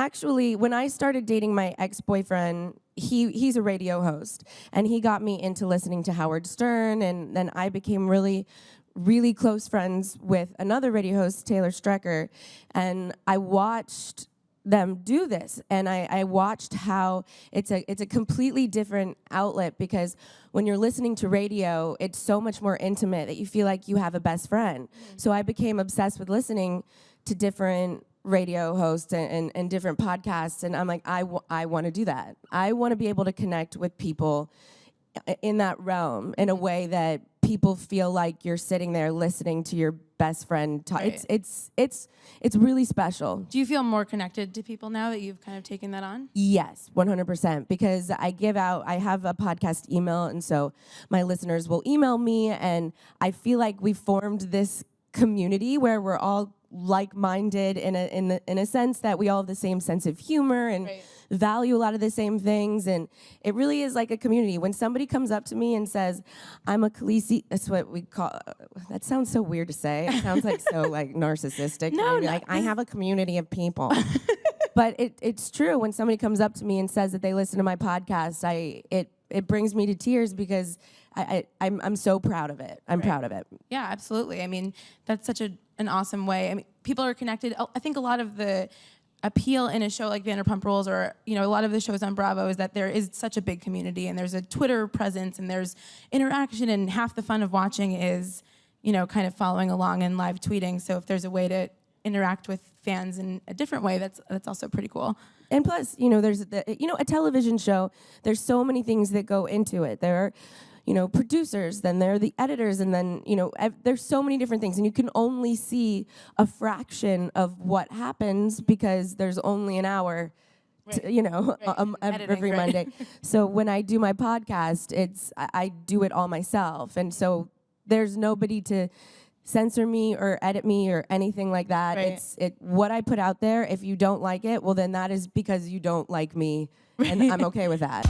Actually, when I started dating my ex-boyfriend, he's a radio host, and he got me into listening to Howard Stern, and then I became really close friends with another radio host, Taylor Strecker, and I watched them do this, and I watched how it's a completely different outlet, because when you're listening to radio, it's so much more intimate that you feel like you have a best friend. So I became obsessed with listening to different radio hosts and different podcasts, and I'm like, I want to do that. I want to be able to connect with people in that realm in a way that people feel like you're sitting there listening to your best friend talk. Right. It's really special. Do you feel more connected to people now that you've kind of taken that on? Yes, 100%, because I have a podcast email, and so my listeners will email me, and I feel like we formed this community where we're all like-minded in a sense that we all have the same sense of humor and value a lot of the same things, and it really is like a community. When somebody comes up to me and says, I'm a Khaleesi, that's what we call, that sounds so weird to say. It sounds like so like narcissistic. No. Like, I have a community of people. But it's true. When somebody comes up to me and says that they listen to my podcast, it brings me to tears, because I'm so proud of it. I'm proud of it. Yeah, absolutely. I mean, that's such an awesome way. I mean, people are connected. I think a lot of the appeal in a show like Vanderpump Rules, or a lot of the shows on Bravo, is that there is such a big community, and there's a Twitter presence, and there's interaction, and half the fun of watching is kind of following along and live tweeting. So if there's a way to interact with fans in a different way, that's also pretty cool. And plus, there's a television show. There's so many things that go into it. There are producers, then there are the editors, and then, there's so many different things, and you can only see a fraction of what happens because there's only an hour, every Monday. So when I do my podcast, I do it all myself, and so there's nobody to censor me or edit me or anything like that. Right. What I put out there, if you don't like it, well, then that is because you don't like me, and I'm okay with that.